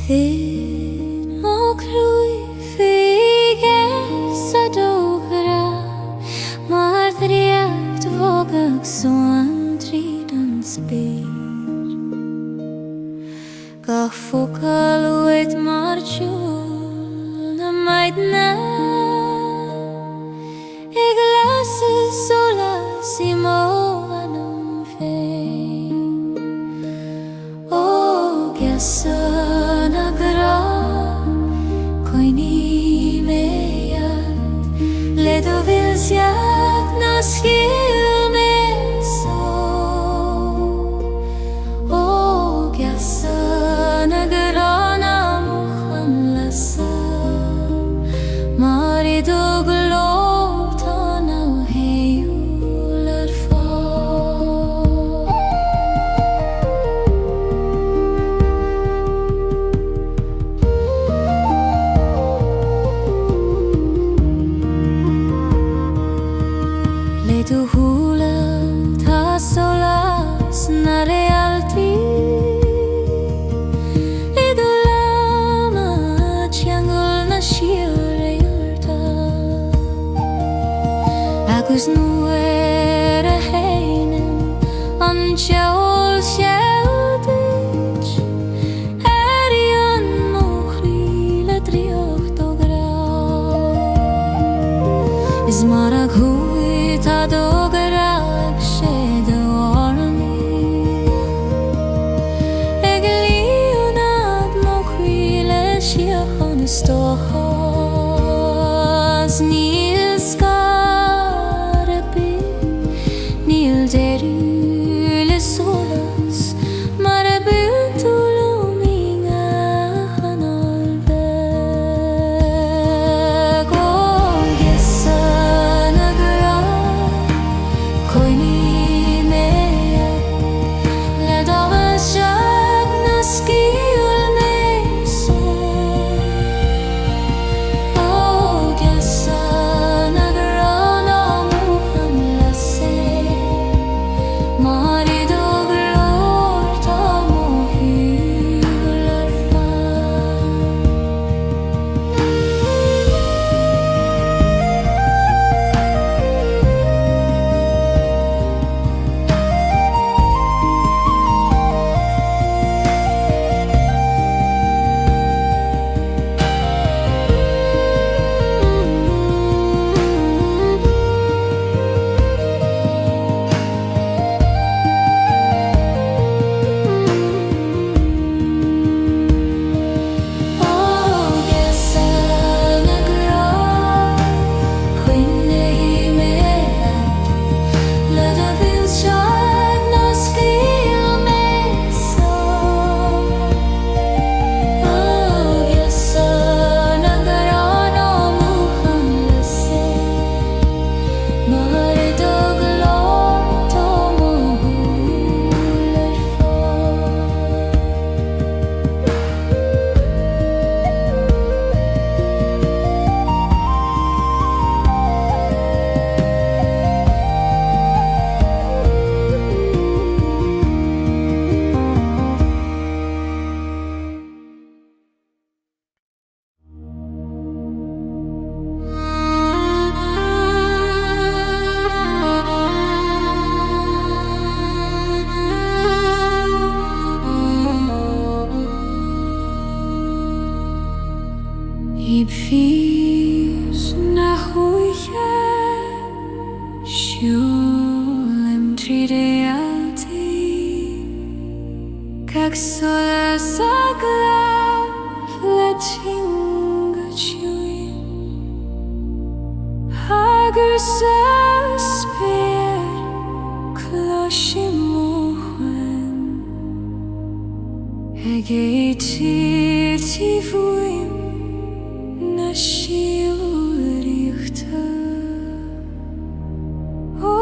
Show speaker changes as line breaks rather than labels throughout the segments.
Thyn o crwyf I Geasa Mae'r ddriad fogag swan trid yn sbir Gach ffwcal wyd mae'r jwl na maid na I glasys o las I mo anam fein O Geasa na Grá Coini meiad le do vilsiad na Ceol meso O Geasa na Grá na muchan lasa Mari do glóta na heiúil ar fáil Le do húla tá solas na Réaltaí Le do lama tiangol na siúreirta Agus nuair a héanam an Ceol sealdait an mochrí le dríocht ó Grá Is mar ag hui tá dógarach sé do ornaí Ag líonad mochrí le siochan is tóchas Níl scar a bit Níl deirú le solas Mar a búntú lúming a chanol beg O Geasa na Grá Coini meiad le domas seach na Ceol meso O Geasa na Grá na muchan lasa Mari do glóta mo hiúil ar fáil O Geasa na Grá Coini meiad le do vilsiad na Ceol meso O Geasa na Grá na muchan lasa Mari do glóta mo hiúil ar Ib fís na huige siúlim tríd Réaltaí Cag solas a glá le tinga tiúin Agus a spéir cloisi mochuin Ag tí fuim na siúriachta O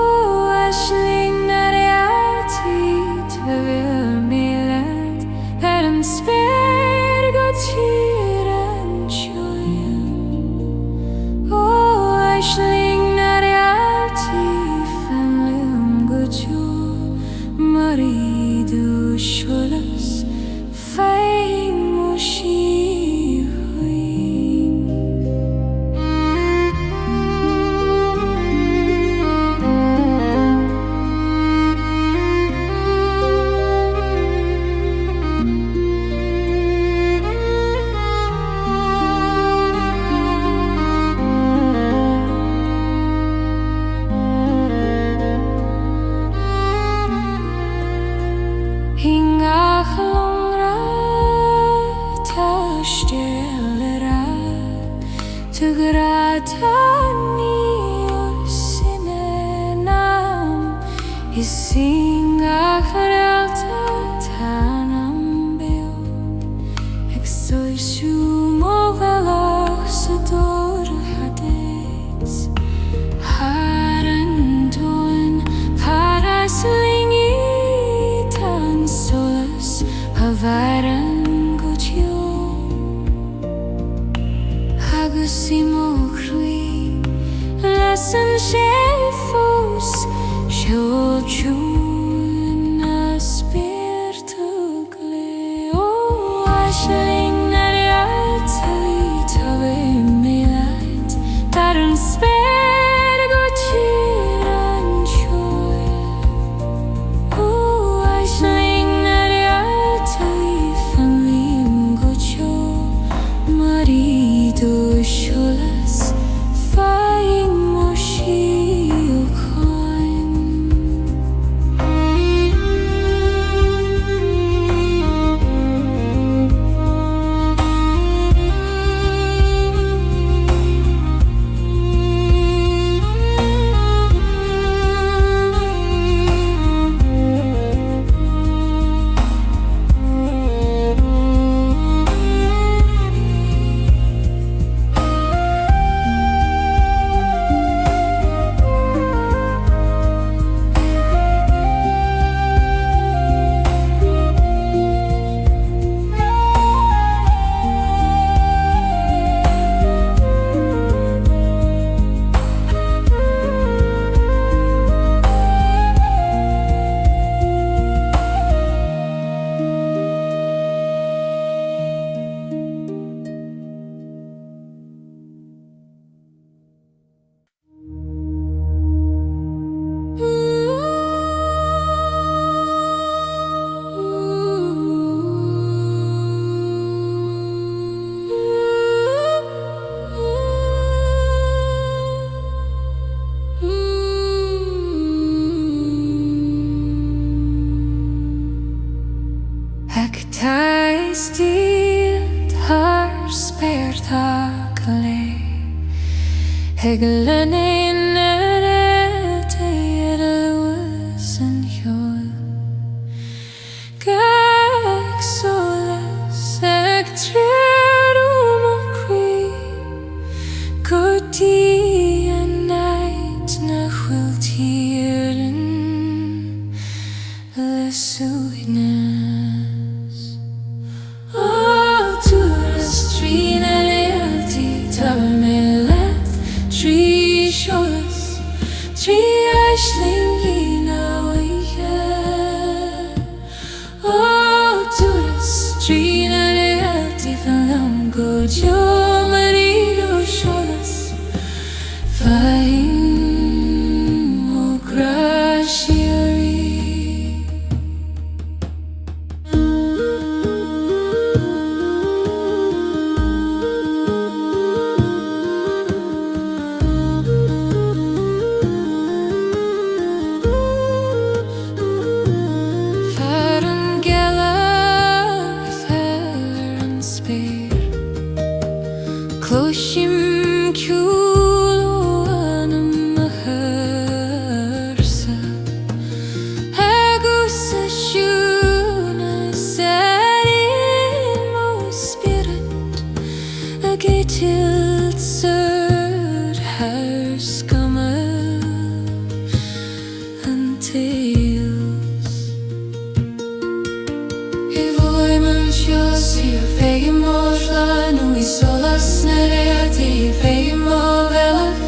aisling na Réaltaí bhfuil mílead ar an spéir go tír an teoin O aisling na Réaltaí fanluam go tiúil Mari do solas féin mo sí sing ach Réaltaí Tanam Beo ag sois siú mo bhealach sa dór hadéis Haran doin paras lingi tan solas havaran gotio agus imo Croí lesson shefos Ceol trúin a spirtu gle o aisling na Réaltaí tabe melait dar an spir go tír an choil o aisling na Réaltaí fanlim go teo marido cholas faing mo síl coin Hegelen in Réaltaí Lewis and Ceol Gag solas ag triadum o Croí Go dí a night na chfuil tírin le suignas O Turas Trí na Réaltaí tabe melodies Trí seolas, trí aisling awaken O Turas Trí na Réaltaí fanlam go teo marido seolas faing mo Grá II Closhim Ceol anam mahersa Agus a siúna sarin mo spirit a getilt sir har skumma and tails Hivoi man Chelsea fegin morla no solas na Réaltaí fegin mo bhealach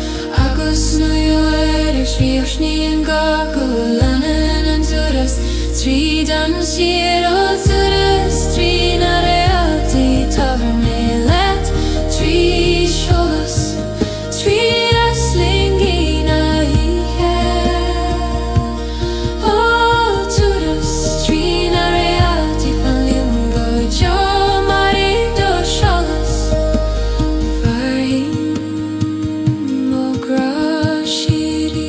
agus nu Éire sríochní an gá go lenan an Turas Trí dan siar o Turas Trí na Réaltaí tabe melodies Trí seolas trí aisling na ihe O Turas Trí na Réaltaí fanlim go teo marido seolas faing mo Grá II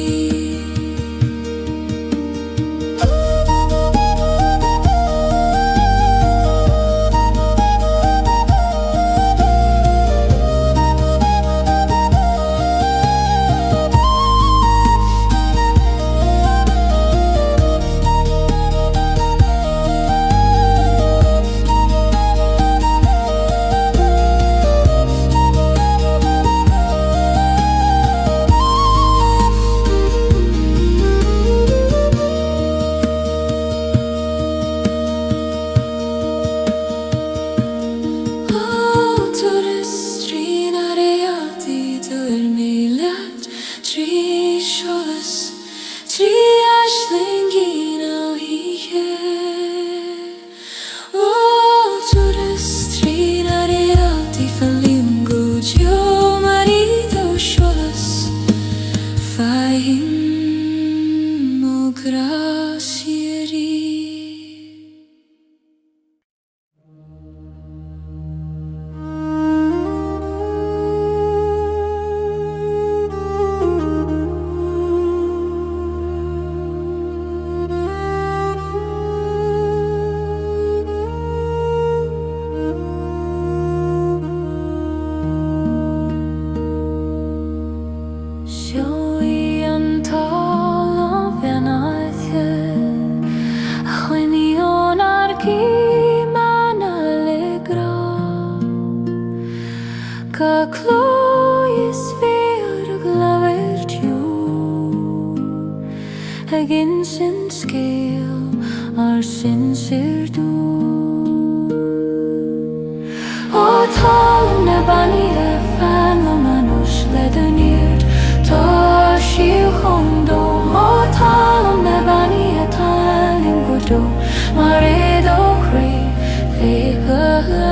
Tegin sin scéal ar sin sirdú. Ó Talamh na Beannaithe fan le manús le den iard, tá siú chundóm. Ó Talamh na Beannaithe taling go dó, mar éad ó Croí Ceolmhar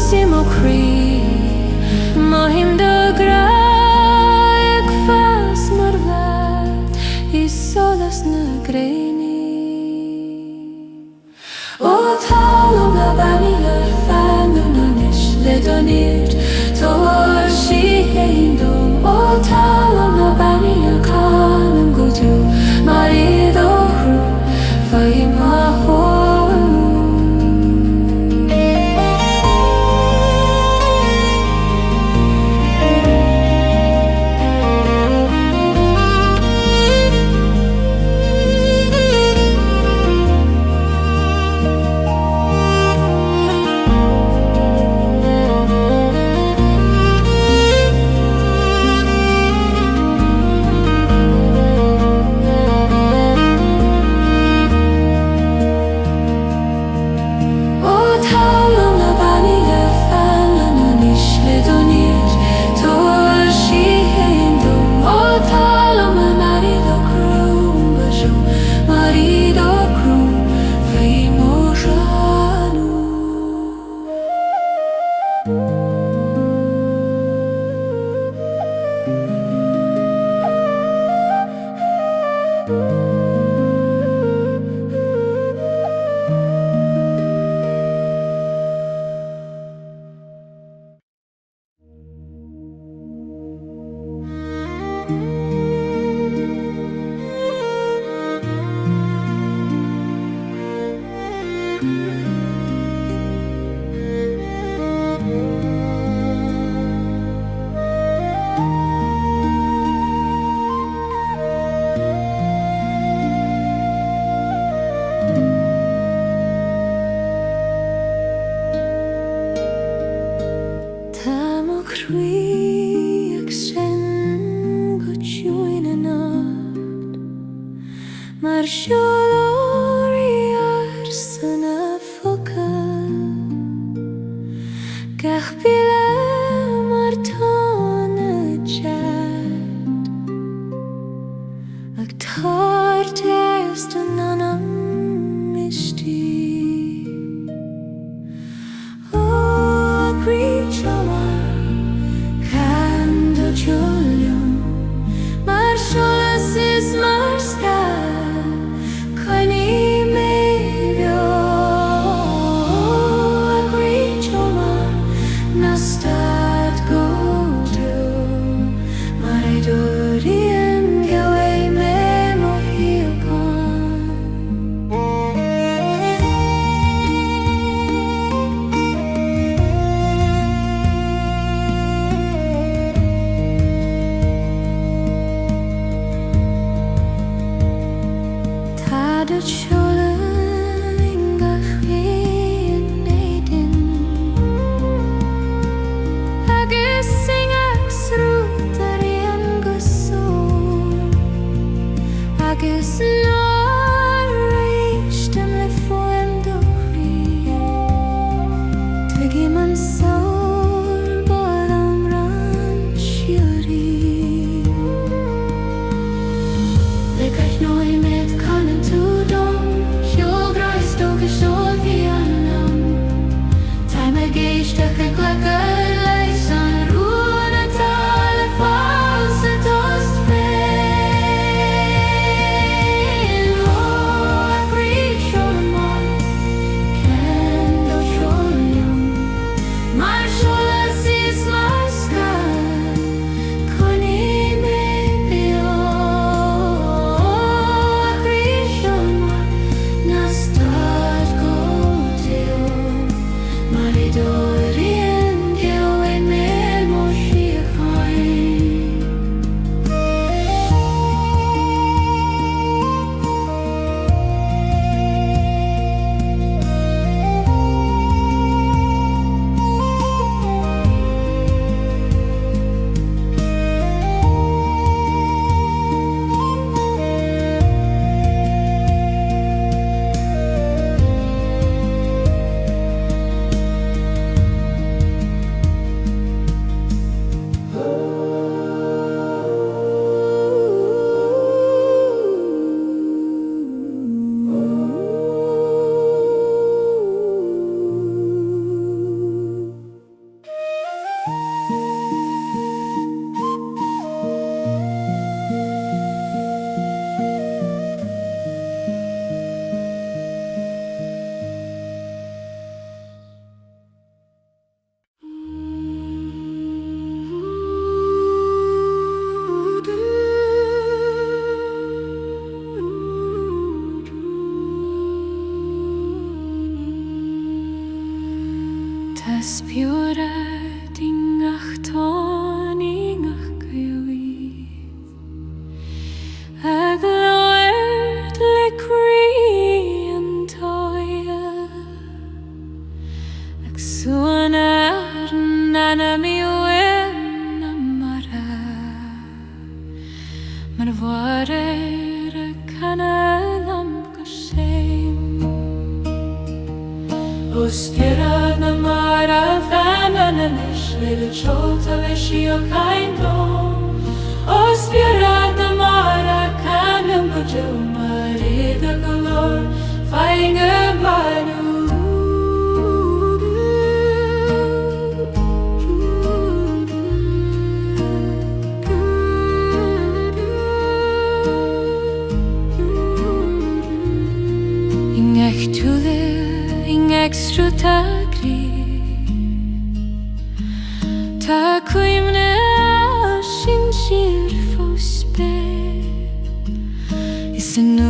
Simo Croí, mahim de Grá ag fas mar bheith, I solas na Gréine. Ó Talamh na Beannaithe fan na nish le don iard, tá Síthe dom. Ó Talamh na Beannaithe cailm go dú, mar iad ó Croí Ceolmhar Mar siolóirí ar sanna foca, gach bíle mar tána jad, ag tar taist an anam istí. Ó Croí Ceolmhar candle Julium, mar siolas is mar sky. Like I know I met Conan to dawn. spiora dingach ton ingach gwy ag loert le Gréine II ag suanar nana mi wen amara mar varer kanalam kashem Ospira na mara femininish little chota veshio kaindo Ospira na mara kanum gujo marida galore fainga manu Ingech tule extra tagri ta kuimne shin shir fospe isnu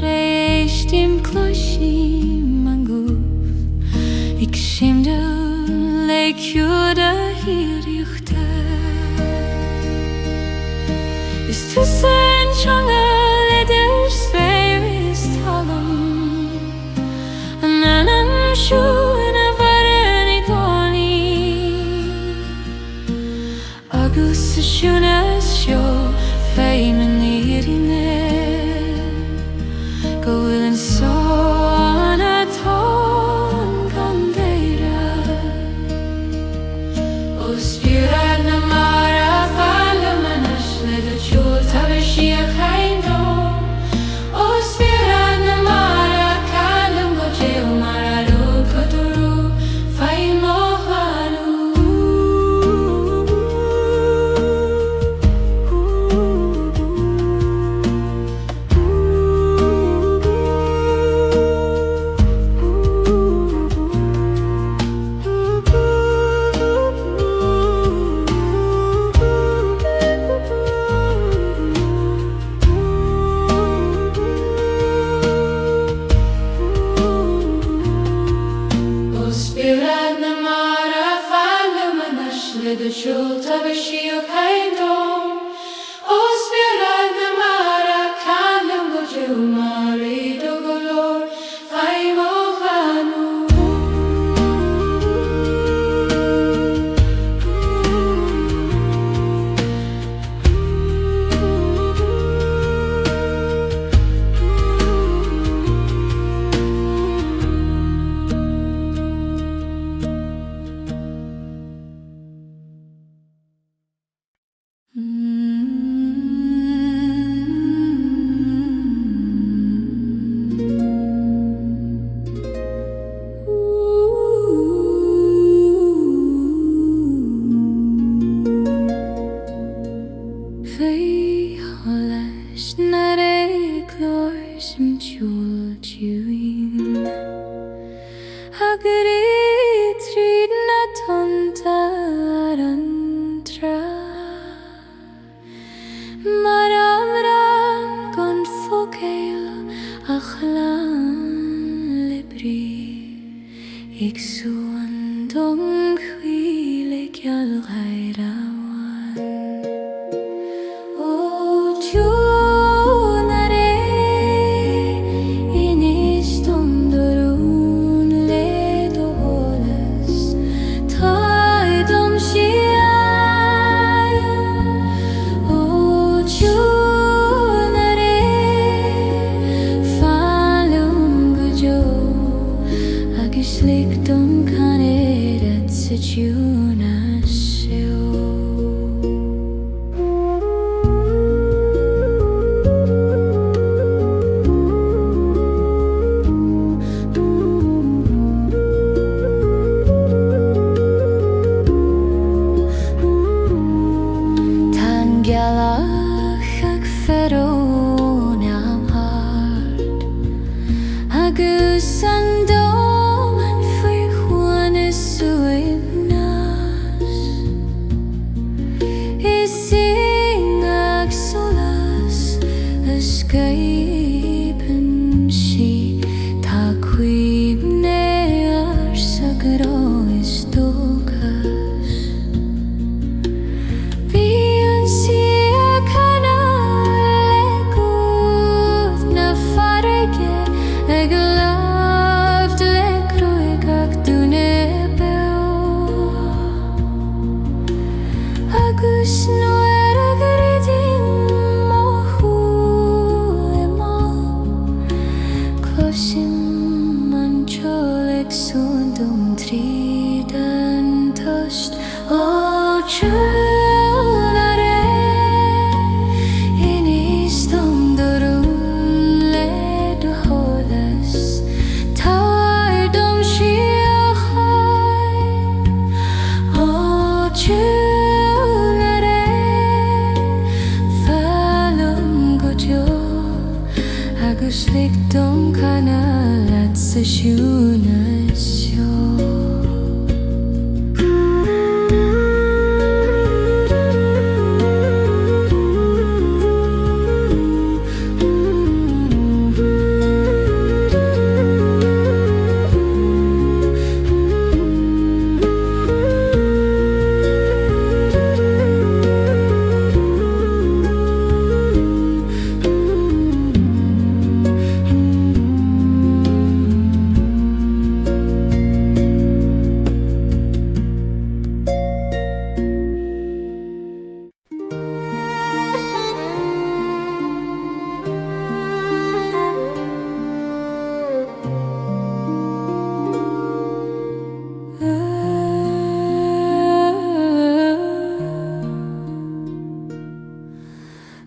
reistim kloshim manguf ik shimde like juda hier yuchte is to send changa letters Fairies talum Nanan shu na varani toni Agus shuna sho feimen irine Golden sona ton candeira Ospira na mara falumanash le de chul taveshia kaindo Ospira na mara Ceolmhar II fain mohanu the chult of a shio kaindo Ospira na mara kanum gujo marido galore fai mohanu escapen she ta cuimne ar sagro Geschlicktum keine letzte schöne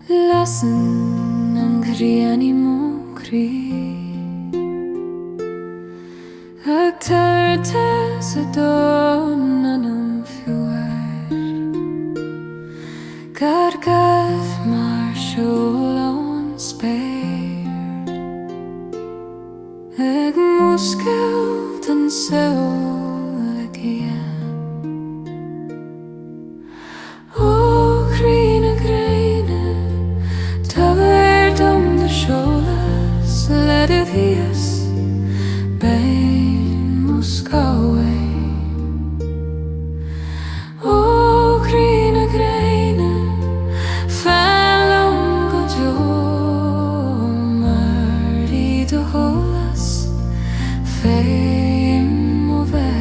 Lassen an Gréine Actarte se donnan fjuar Gargaf mar Ceol spéir Ag muscail den Ceol O Gréine Taverdum de Sholas Ledithius Bain Muscawe O Gréine Fallum Gojo Mardi de Holas Fame over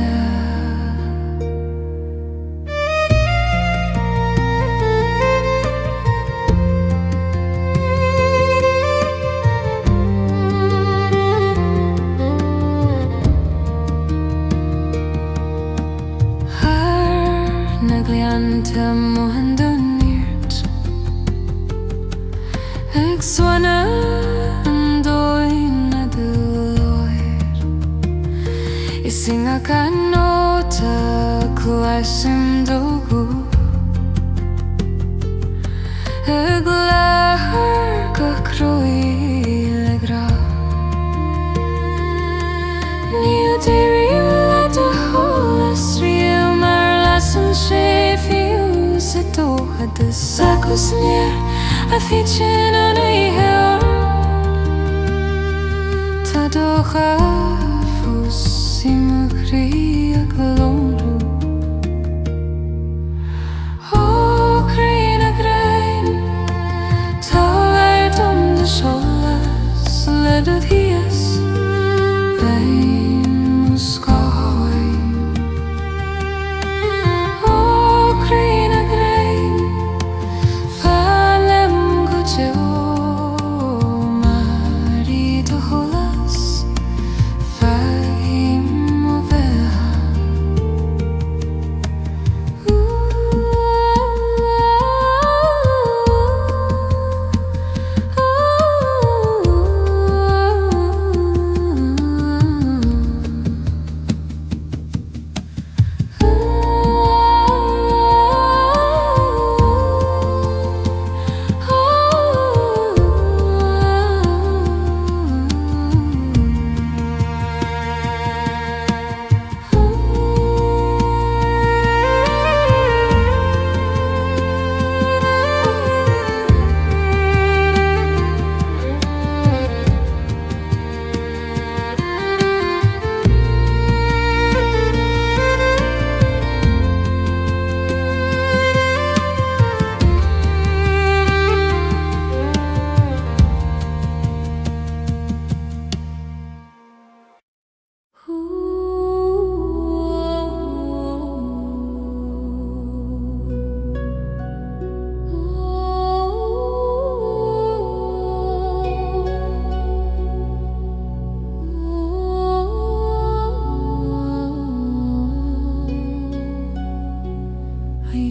Naglianta mohandonirt Ag swana andoin aduloir Isinga kanota kluasim dogu Ag lahar ka Croí legra Ethereal at a Turas Trí Sheffius had the sacos near a fitchin on a hair Tadocha Fusimukri a Colombo O Gréine Toward on the shoulders led of his Bain Muscawe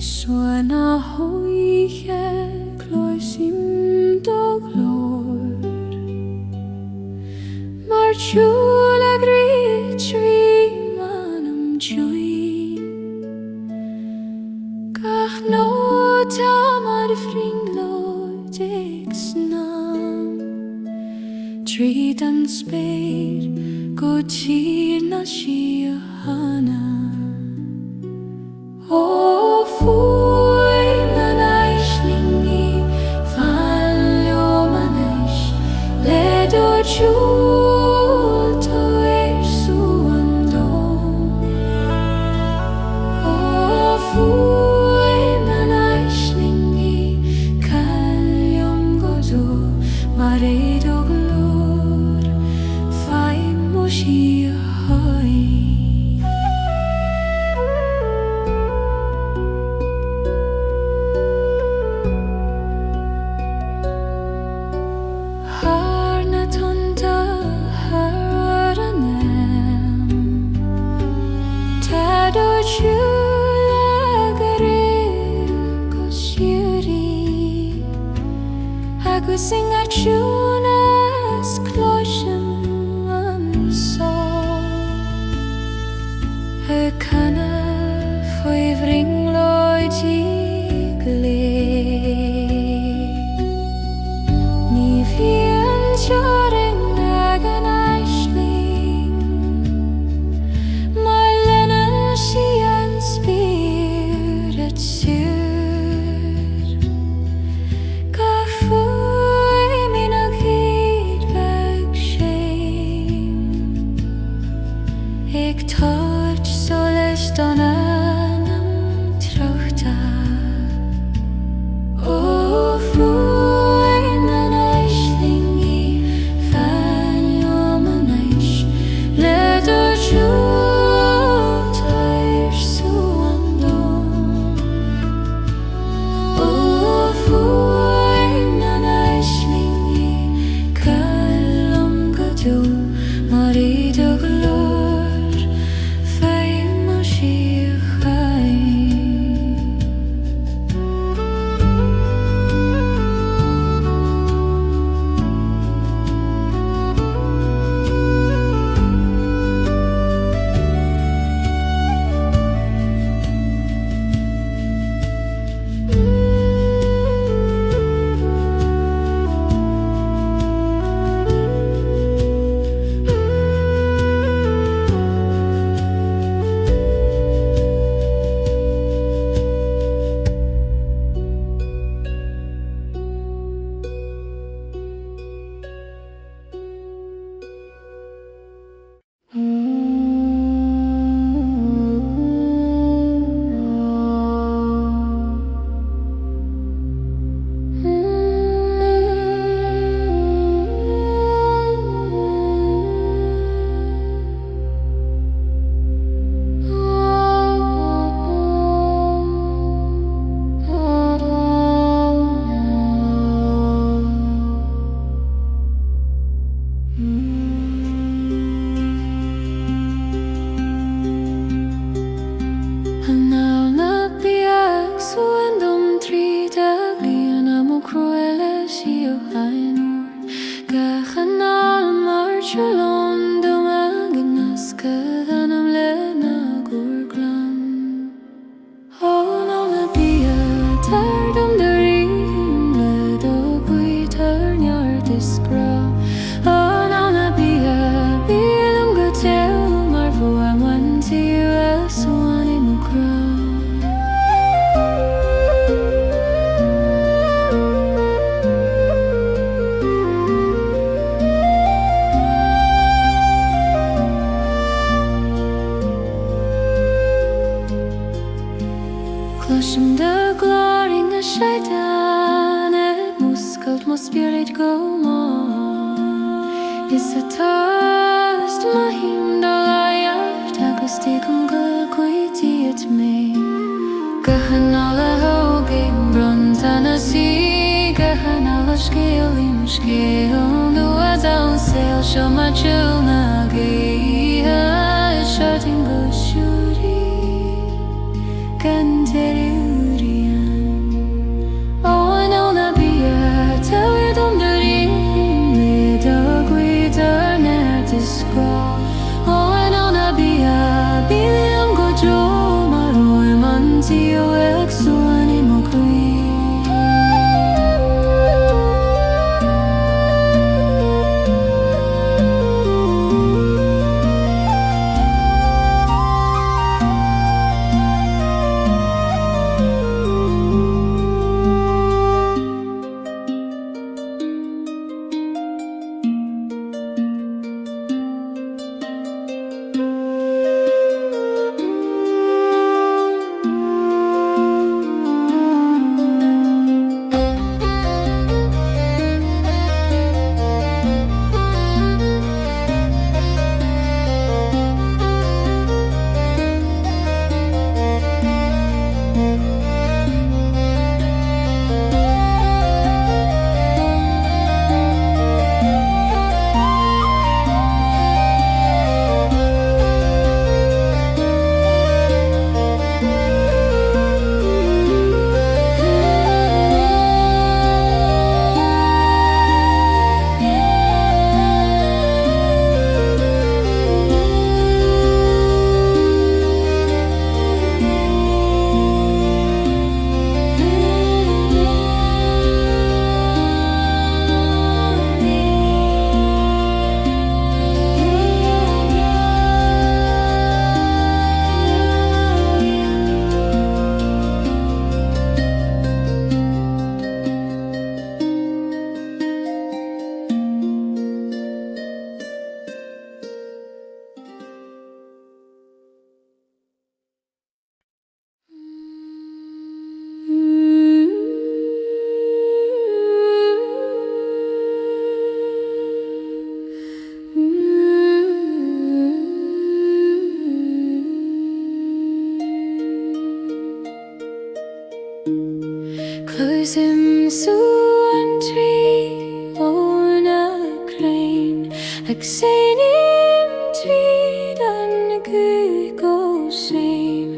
Suena hoige cloisim doglor Marchula grich vi manum juin Gach no tamar fringlo dixnam Tríd an spéir go tír na sí a hana. Ó fuair na naislingi fan leomanis le do siúl tá súan dó. Ó fuair na naislingi calliom go dó mar éad ó glór faim ó sí a haid. Sing a tune as cloisian an song. A canna foiv ring loidí glé. Ní bhí an teoring ag an aisling, mar lenan sí an spirit siúr. Ceol nu down sail show my chill na Gaia shutting go shuri canterian. Oh I know na be a tell you don't dirty me dog we turn at the scroll. Oh I know na be a billion go draw my roy manti o ex one mo queen. Aksenim tvidan kukosim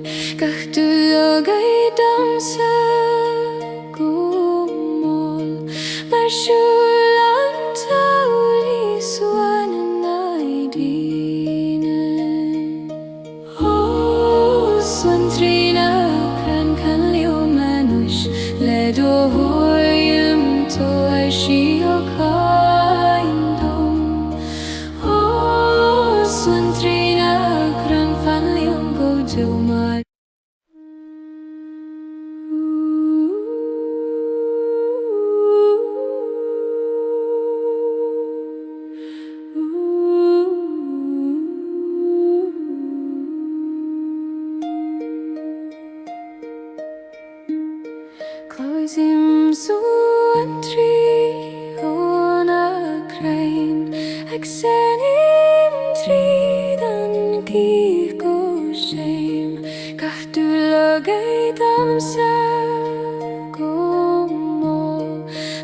Kahtulogay damsa kumol Marshulan taulis wananaydinen Oh, swantrina kran kan leo manush Ledo hoyum to aishiokaindom Oh, swantrina kran fan leom go to my Closing Suantri on a crane Aksenim tridan kiko shame Kahtulagay damsa kumo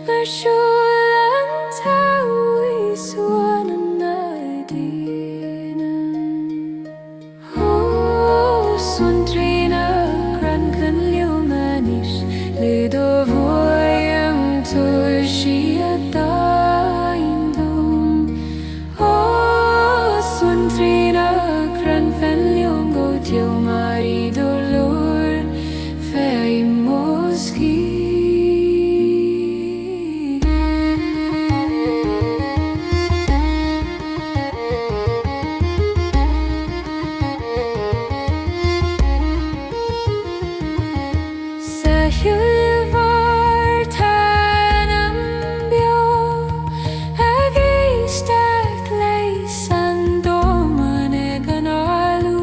Marshulan tawis wananaydinen Oh, suntrina kran kan liumanish Lido voyam turshiataindom Oh, swantrina kran fan lium go til marido lord Fairy moski Ceol var tanam bio Agistak leisan domane ganalu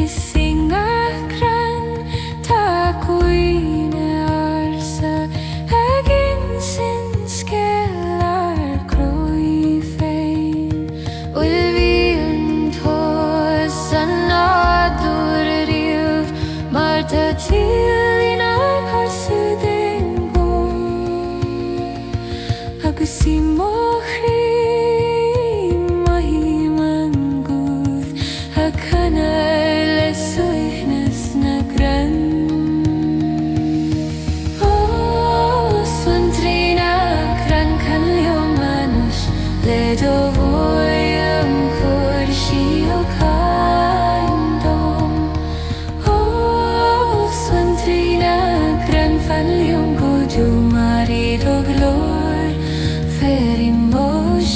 Isingakran takuine arsa Aginsin skelar Croí fein Ulvian tosan adurriv Marta tilina harsuden bo Agusimochri mahiman gud Hakana lesuihnes na gran Oh, swantrina kran kan liomanush Ledo voyam kurshiokaindom Oh, swantrina kran fan liom go to marido glor Fairy mosh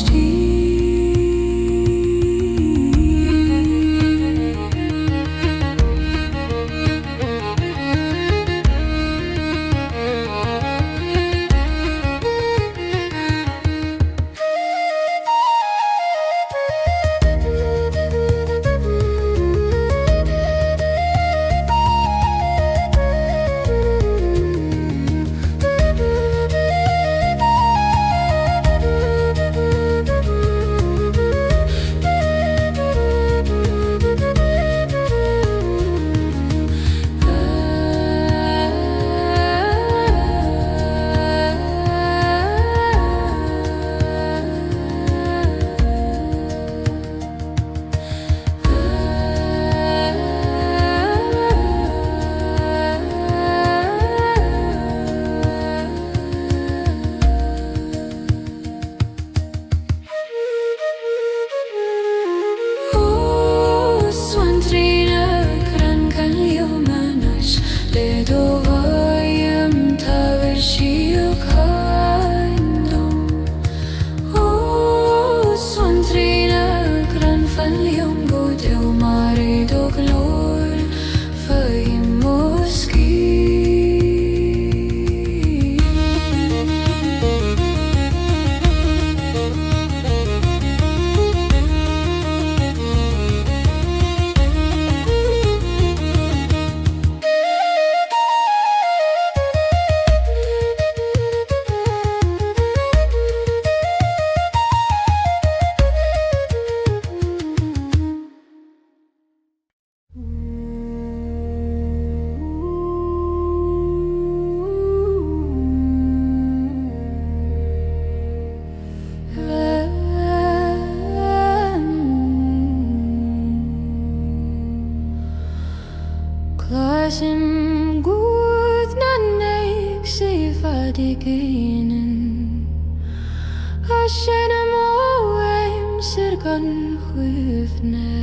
Sinna móim syr gan chwifne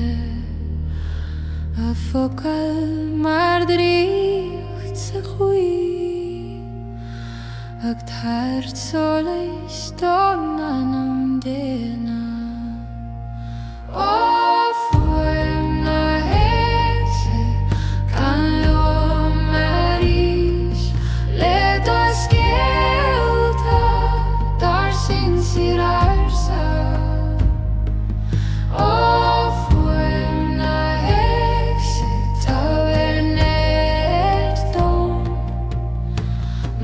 a focal mar dríocht sa chuí ag tart solis don anam déna ó foim na hése can lo marís le dos Ceolta dar sin sirarsa ó foim na hése tavernet dom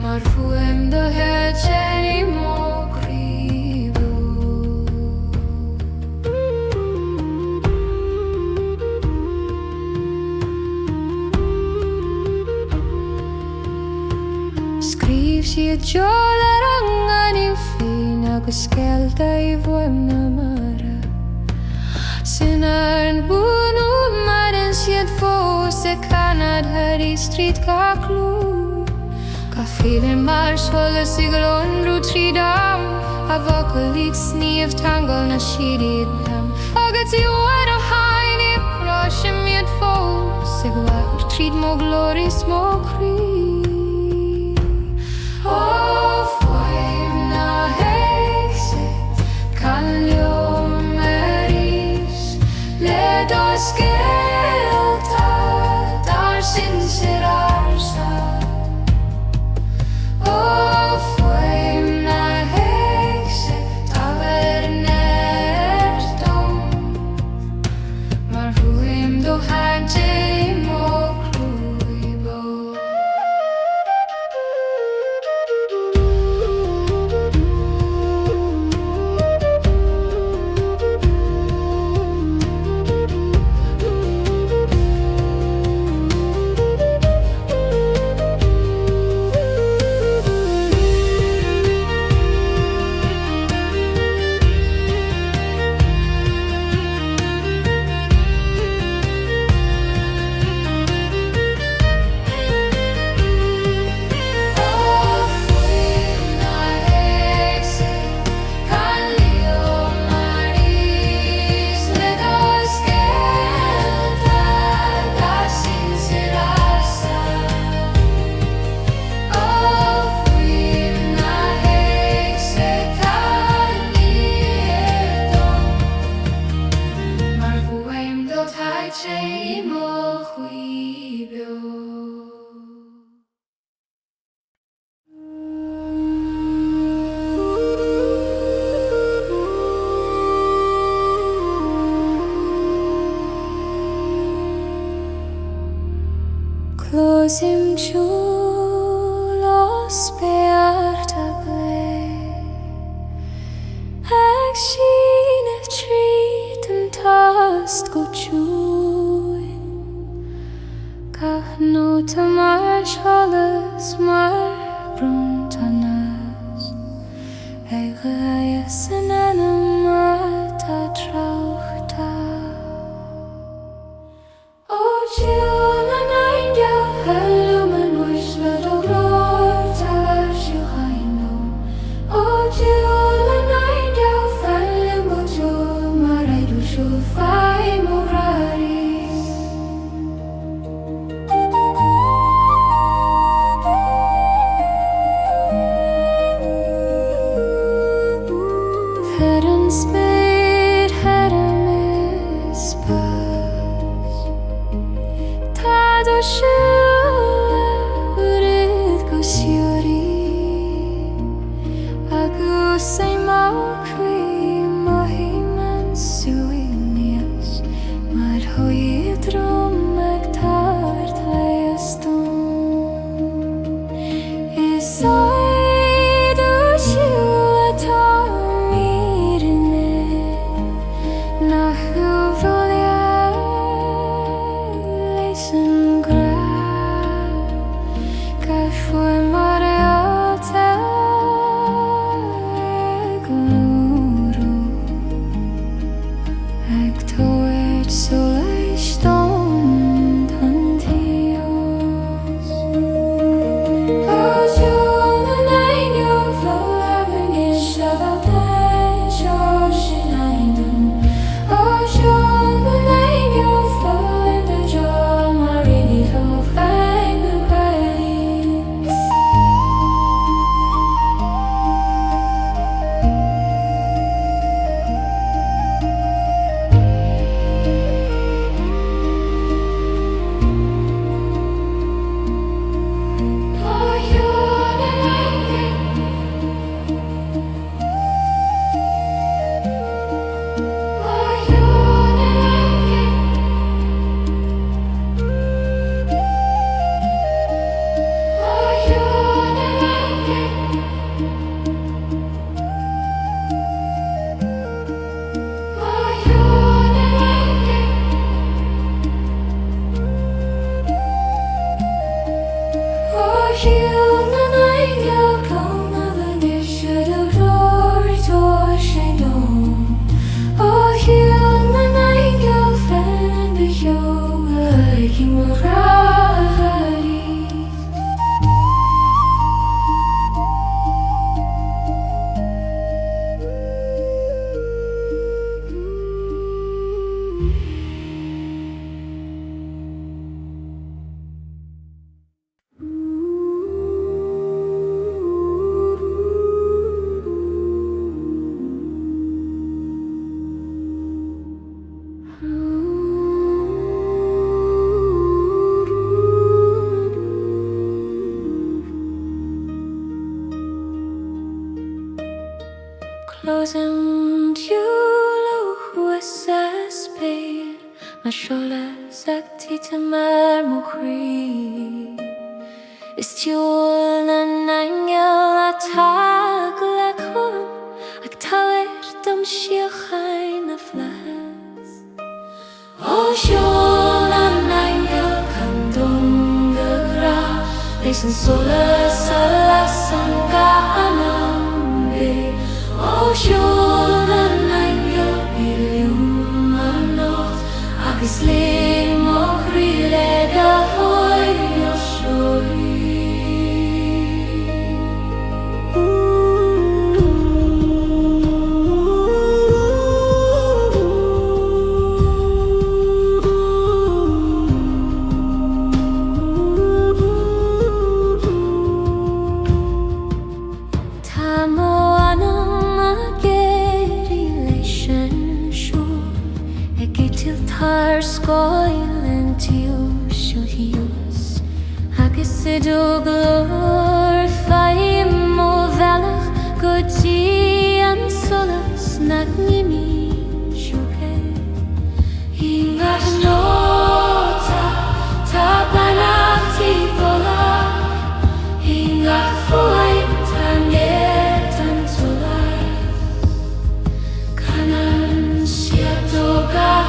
mar foim do hedgeni mo gribu Skrif siad jol ar angan I féin agus Réaltaí bhuaim na mara Sin ar an búnú marin siad fós a canad Harry Street ga clú Ga féidir mar solas I glón rú trídam a vocal líg sníomh tangal na siad dam agus I war a hain I prosim iad fós ag war tríd mo gloris mo chrí ó foim na hése can leo marís le dos Ceolta dar sin sirarsa ó foim na hése tavernet dom mar foim do hadje mo cruibo Close him to los beart a glay Ag sin a treat and tossed go chewing Gach no to mar shalas mar bruntanas Éire sin anam a trauchta O Ceol an Eire hello man wish little Lord Talamh siu haino O Ceol an Eire fellim go jo mar aidu siu fai moraris Heron spade heron ispas Tado siu rid go siori Agus ei mawcri mohiman suinias Mar hoi drum ag tart leaston Is oed o siu atá mirine Na hwfrolia leisen gra Gafuaim ar Réaltaí glú Rosen Tulo Huesaspe Mashola Sakti Mar Mukri Is Tuol Nanangel Ataglakum Aktawet Dum Shiachain of Flas O Shul Nanangel Kandum the Grá Listen Sola Salasanga Anambe O Shul Nanangel Bilium Manot Agis Le Mokri Leda Hoy Yoshuri Scoil and you should use Agis do glorify mo velach Godi and solas nagnimi shuke Ingat nota tabanati vola Ingat fuait tanet antolai Kanan siatoga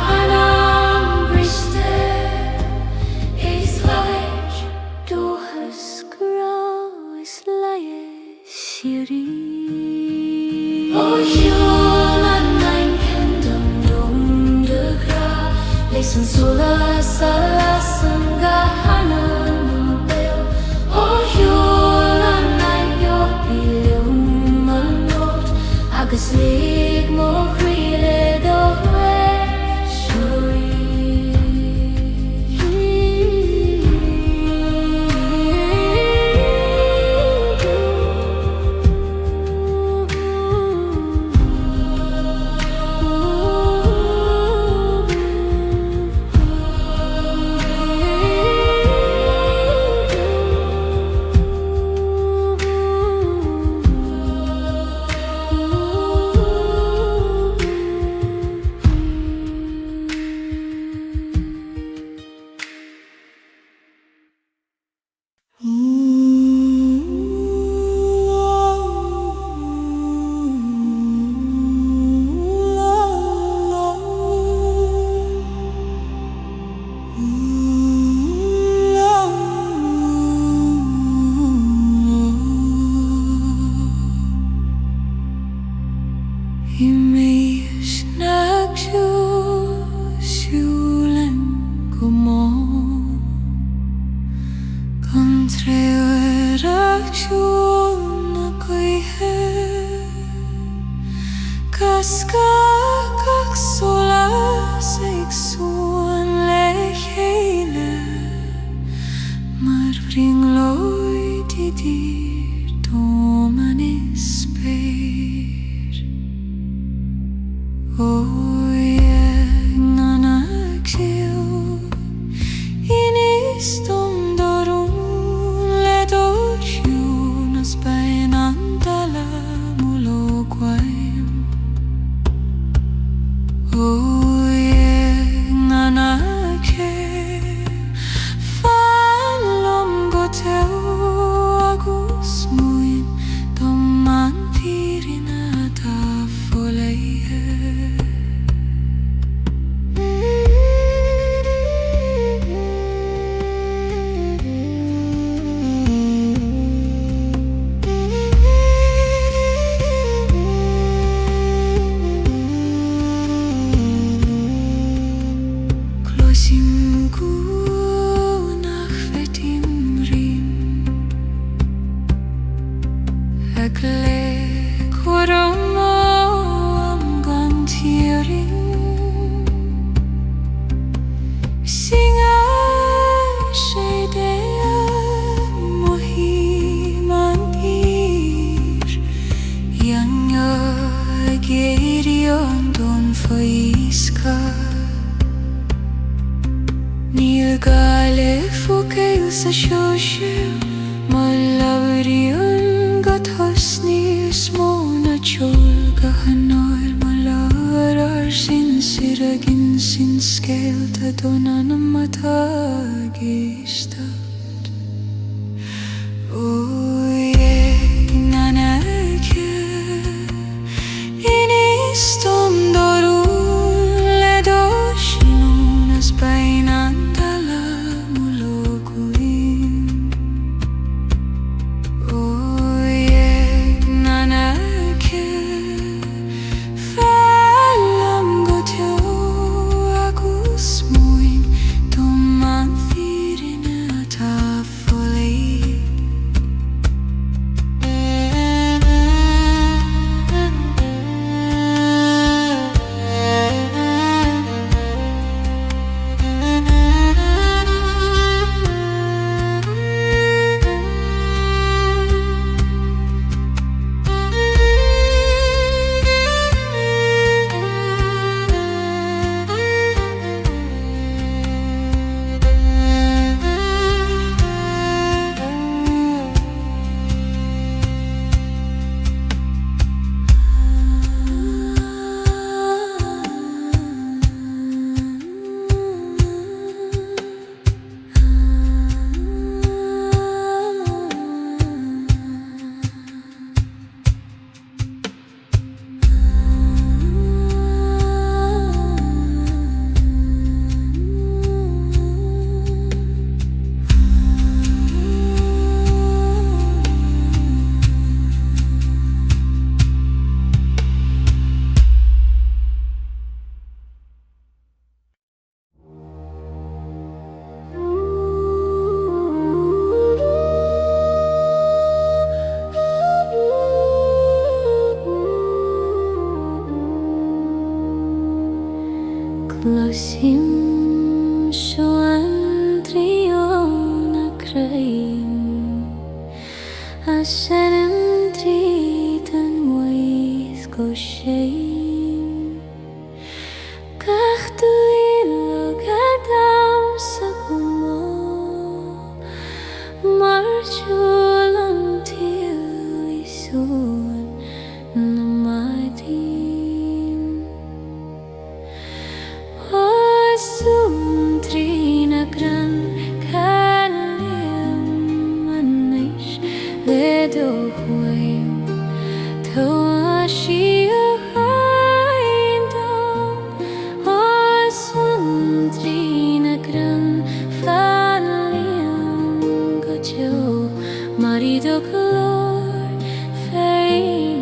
Listen sola salasanga hanan bel O yula nine yo bilium manot Agus lig mo krile do Gaelic folk sa siosir Malawrion gat hosni smó na tiol Gahanol malarar sin siragin sin Ceol ta donan matagista. Closim Soan Triona Craim a Senem Tritan Waith go shame Cachtu ilog Adam Sakumo Marchulan Til Isun Namadim Trina gran kalim manish ledo huim to ashia haindam asun trina gran falim gocho marido color famous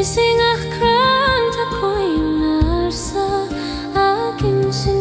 Sing ach krant a coin arsa a kin sin